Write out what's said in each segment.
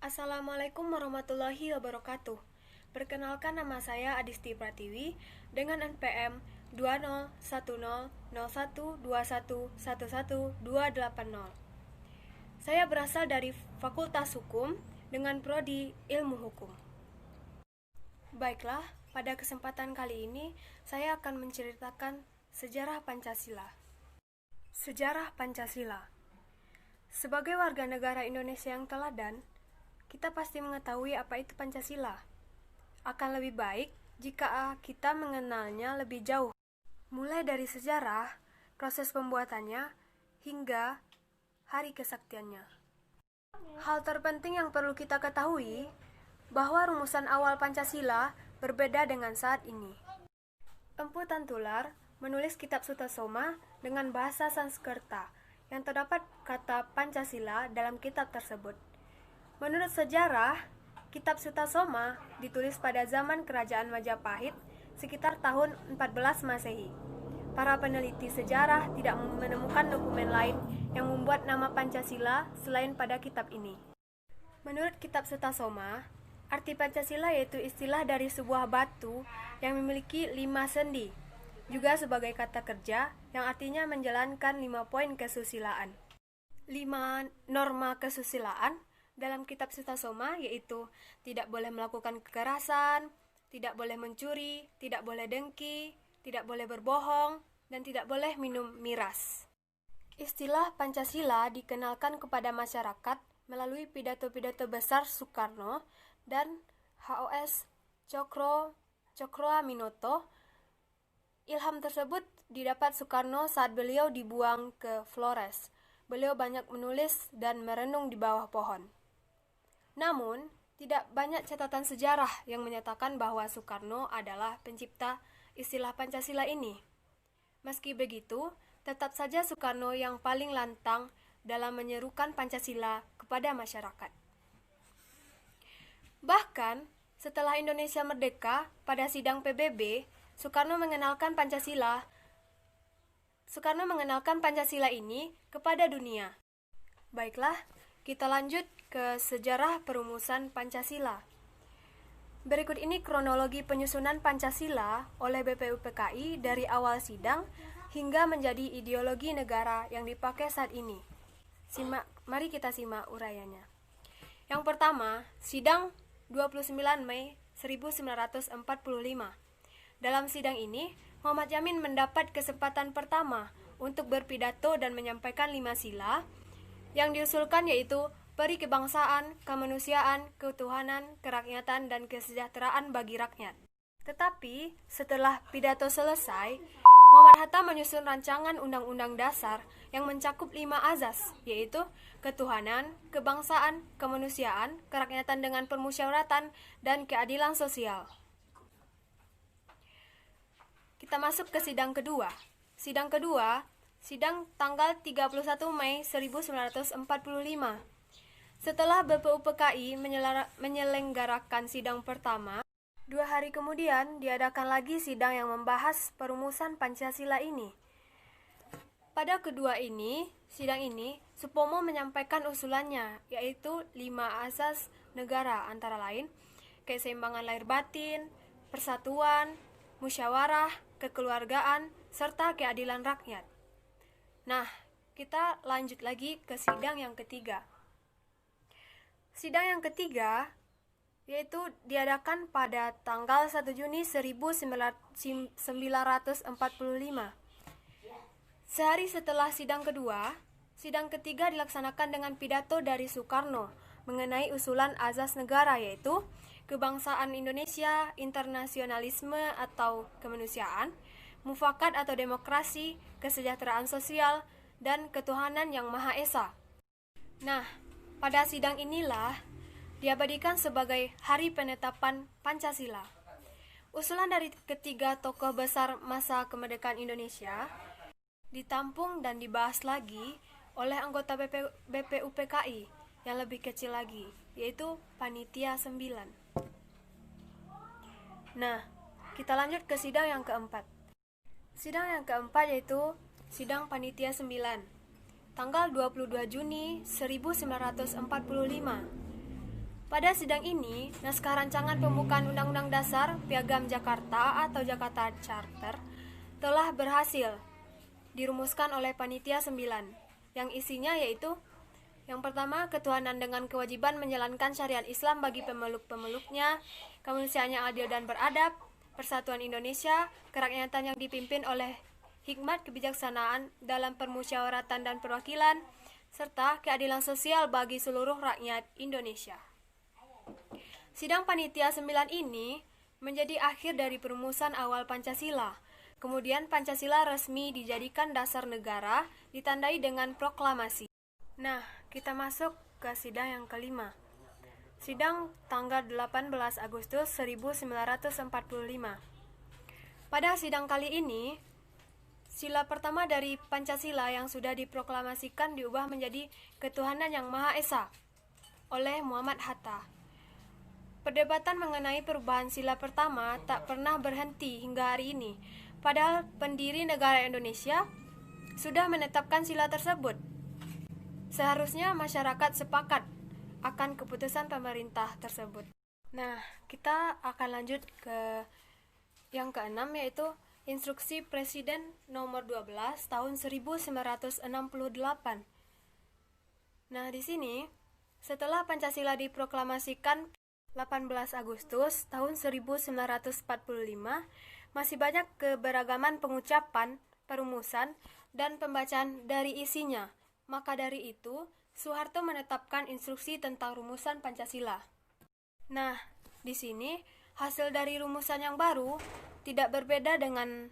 Assalamualaikum warahmatullahi wabarakatuh. Perkenalkan, nama saya Adisti Pratiwi dengan NPM 20100121111280. Saya berasal dari Fakultas Hukum dengan prodi Ilmu Hukum. Baiklah, pada kesempatan kali ini saya akan menceritakan sejarah Pancasila. Sejarah Pancasila. Sebagai warga negara Indonesia yang teladan, kita pasti mengetahui apa itu Pancasila. Akan lebih baik jika kita mengenalnya lebih jauh, mulai dari sejarah, proses pembuatannya, hingga hari kesaktiannya. Hal terpenting yang perlu kita ketahui, bahwa rumusan awal Pancasila berbeda dengan saat ini. Empu Tantular menulis kitab Sutasoma dengan bahasa Sanskerta, yang terdapat kata Pancasila dalam kitab tersebut. Menurut sejarah, kitab Sutasoma ditulis pada zaman Kerajaan Majapahit sekitar tahun 14 Masehi. Para peneliti sejarah tidak menemukan dokumen lain yang membuat nama Pancasila selain pada kitab ini. Menurut kitab Sutasoma, arti Pancasila yaitu istilah dari sebuah batu yang memiliki 5 sendi, juga sebagai kata kerja yang artinya menjalankan 5 poin kesusilaan. 5 norma kesusilaan dalam kitab Sutasoma yaitu tidak boleh melakukan kekerasan, tidak boleh mencuri, tidak boleh dengki, tidak boleh berbohong, dan tidak boleh minum miras. Istilah Pancasila dikenalkan kepada masyarakat melalui pidato-pidato besar Soekarno dan HOS Cokroaminoto. Ilham tersebut didapat Soekarno saat beliau dibuang ke Flores. Beliau banyak menulis dan merenung di bawah pohon. Namun, tidak banyak catatan sejarah yang menyatakan bahwa Soekarno adalah pencipta istilah Pancasila ini. Meski begitu, tetap saja Soekarno yang paling lantang dalam menyerukan Pancasila kepada masyarakat. Bahkan, setelah Indonesia merdeka, pada sidang PBB, Soekarno mengenalkan Pancasila ini kepada dunia. Baiklah, kita lanjut ke sejarah perumusan Pancasila. Berikut ini kronologi penyusunan Pancasila oleh BPUPKI dari awal sidang hingga menjadi ideologi negara yang dipakai saat ini. Mari kita simak uraiannya. Yang pertama, sidang 29 Mei 1945. Dalam sidang ini, Muhammad Yamin mendapat kesempatan pertama untuk berpidato dan menyampaikan 5 sila yang diusulkan, yaitu peri kebangsaan, kemanusiaan, ketuhanan, kerakyatan, dan kesejahteraan bagi rakyat. Tetapi, setelah pidato selesai, Muhammad Hatta menyusun rancangan Undang-Undang Dasar yang mencakup 5 azas, yaitu ketuhanan, kebangsaan, kemanusiaan, kerakyatan dengan permusyawaratan, dan keadilan sosial. Kita masuk ke sidang kedua. Sidang tanggal 31 Mei 1945. Setelah BPUPKI menyelenggarakan sidang pertama, 2 hari kemudian diadakan lagi sidang yang membahas perumusan Pancasila ini. Pada kedua sidang ini, Supomo menyampaikan usulannya, yaitu 5 asas negara, antara lain keseimbangan lahir batin, persatuan, musyawarah, kekeluargaan, serta keadilan rakyat. Nah, kita lanjut lagi ke sidang yang ketiga. Sidang yang ketiga yaitu diadakan pada tanggal 1 Juni 1945. Sehari setelah sidang kedua, sidang ketiga dilaksanakan dengan pidato dari Soekarno mengenai usulan azas negara, yaitu kebangsaan Indonesia, internasionalisme atau kemanusiaan, mufakat atau demokrasi, kesejahteraan sosial, dan ketuhanan yang Maha Esa. Nah, pada sidang inilah diabadikan sebagai Hari Penetapan Pancasila. Usulan dari ketiga tokoh besar masa kemerdekaan Indonesia ditampung dan dibahas lagi oleh anggota BPUPKI yang lebih kecil lagi, yaitu Panitia 9. Nah, kita lanjut ke sidang yang keempat. Sidang yang keempat yaitu Sidang Panitia 9. Tanggal 22 Juni 1945. Pada sidang ini, naskah rancangan pembukaan Undang-Undang Dasar Piagam Jakarta atau Jakarta Charter telah berhasil dirumuskan oleh Panitia 9, yang isinya yaitu yang pertama, ketuhanan dengan kewajiban menjalankan syariat Islam bagi pemeluk-pemeluknya, kemanusiaan yang adil dan beradab, persatuan Indonesia, kerakyatan yang dipimpin oleh hikmat kebijaksanaan dalam permusyawaratan dan perwakilan, serta keadilan sosial bagi seluruh rakyat Indonesia. Sidang Panitia 9 ini menjadi akhir dari perumusan awal Pancasila. Kemudian Pancasila resmi dijadikan dasar negara, ditandai dengan proklamasi. Nah, kita masuk ke sidang yang kelima. Sidang tanggal 18 Agustus 1945. Pada sidang kali ini, sila pertama dari Pancasila yang sudah diproklamasikan diubah menjadi ketuhanan yang Maha Esa oleh Muhammad Hatta. Perdebatan mengenai perubahan sila pertama tak pernah berhenti hingga hari ini, padahal pendiri negara Indonesia sudah menetapkan sila tersebut. Seharusnya masyarakat sepakat akan keputusan pemerintah tersebut. Nah, kita akan lanjut ke yang keenam, yaitu Instruksi Presiden nomor 12 tahun 1968. Nah, di sini setelah Pancasila diproklamasikan 18 Agustus tahun 1945, masih banyak keberagaman pengucapan, perumusan, dan pembacaan dari isinya. Maka dari itu, Soeharto menetapkan instruksi tentang rumusan Pancasila. Nah, di sini hasil dari rumusan yang baru tidak berbeda dengan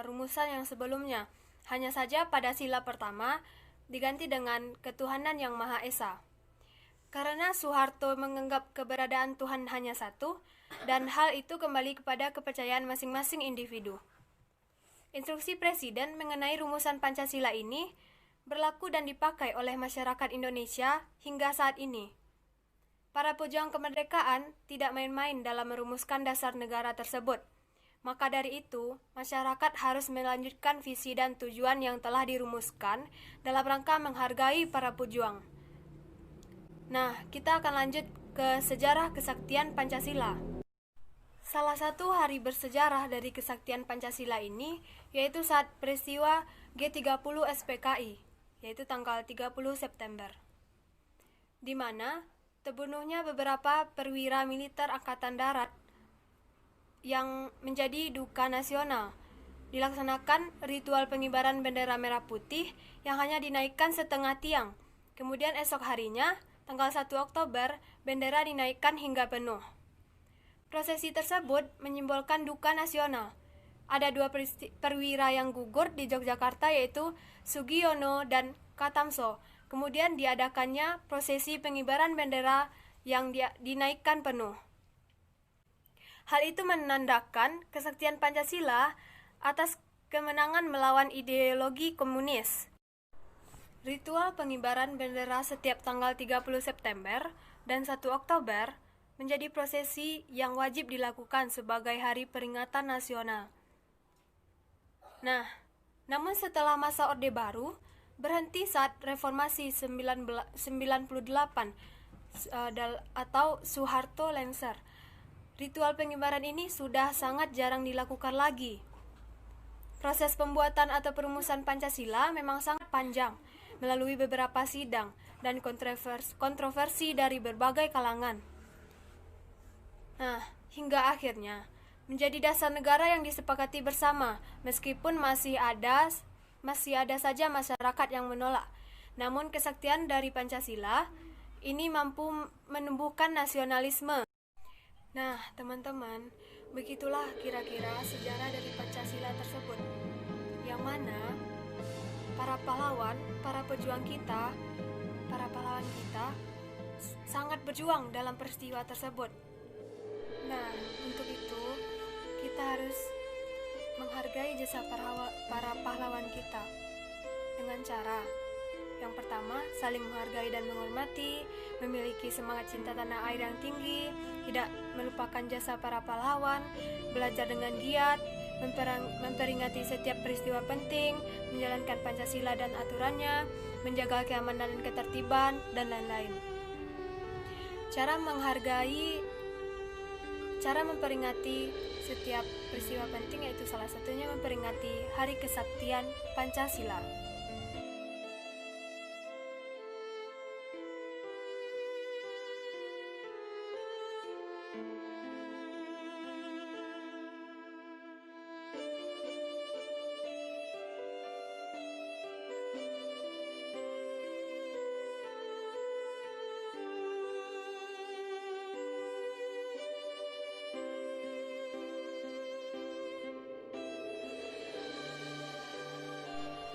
rumusan yang sebelumnya. Hanya saja pada sila pertama diganti dengan ketuhanan yang Maha Esa. Karena Soeharto menganggap keberadaan Tuhan hanya satu, dan hal itu kembali kepada kepercayaan masing-masing individu. Instruksi Presiden mengenai rumusan Pancasila ini berlaku dan dipakai oleh masyarakat Indonesia hingga saat ini. Para pejuang kemerdekaan tidak main-main dalam merumuskan dasar negara tersebut. Maka dari itu, masyarakat harus melanjutkan visi dan tujuan yang telah dirumuskan dalam rangka menghargai para pejuang. Nah, kita akan lanjut ke sejarah kesaktian Pancasila. Salah satu hari bersejarah dari kesaktian Pancasila ini yaitu saat peristiwa G30 SPKI, yaitu tanggal 30 September, di mana terbunuhnya beberapa perwira militer Angkatan Darat yang menjadi duka nasional. Dilaksanakan ritual pengibaran bendera merah putih yang hanya dinaikkan setengah tiang. Kemudian esok harinya, tanggal 1 Oktober, bendera dinaikkan hingga penuh. Prosesi tersebut menyimbolkan duka nasional. Ada dua perwira yang gugur di Yogyakarta, yaitu Sugiono dan Katamso. Kemudian diadakannya prosesi pengibaran bendera yang dinaikkan penuh. Hal itu menandakan kesaktian Pancasila atas kemenangan melawan ideologi komunis. Ritual pengibaran bendera setiap tanggal 30 September dan 1 Oktober menjadi prosesi yang wajib dilakukan sebagai hari peringatan nasional. Nah, namun setelah masa Orde Baru berhenti saat Reformasi 98 atau Soeharto Lengser. Ritual pengibaran ini sudah sangat jarang dilakukan lagi. Proses pembuatan atau perumusan Pancasila memang sangat panjang, melalui beberapa sidang dan kontroversi dari berbagai kalangan. Nah, hingga akhirnya menjadi dasar negara yang disepakati bersama, meskipun masih ada saja masyarakat yang menolak. Namun kesaktian dari Pancasila ini mampu menumbuhkan nasionalisme. Nah, teman-teman, begitulah kira-kira sejarah dari Pancasila tersebut, yang mana para pejuang kita sangat berjuang dalam peristiwa tersebut. Nah, untuk itu kita harus menghargai jasa para pahlawan kita dengan cara yang pertama, saling menghargai dan menghormati, memiliki semangat cinta tanah air yang tinggi, tidak melupakan jasa para pahlawan, belajar dengan giat, memperingati setiap peristiwa penting, menjalankan Pancasila dan aturannya, menjaga keamanan dan ketertiban, dan lain-lain. Cara memperingati setiap peristiwa penting, yaitu salah satunya memperingati Hari Kesaktian Pancasila.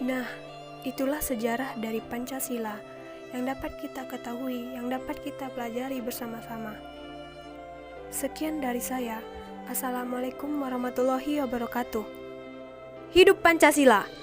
Nah, itulah sejarah dari Pancasila yang dapat kita ketahui, yang dapat kita pelajari bersama-sama. Sekian dari saya. Assalamualaikum warahmatullahi wabarakatuh. Hidup Pancasila!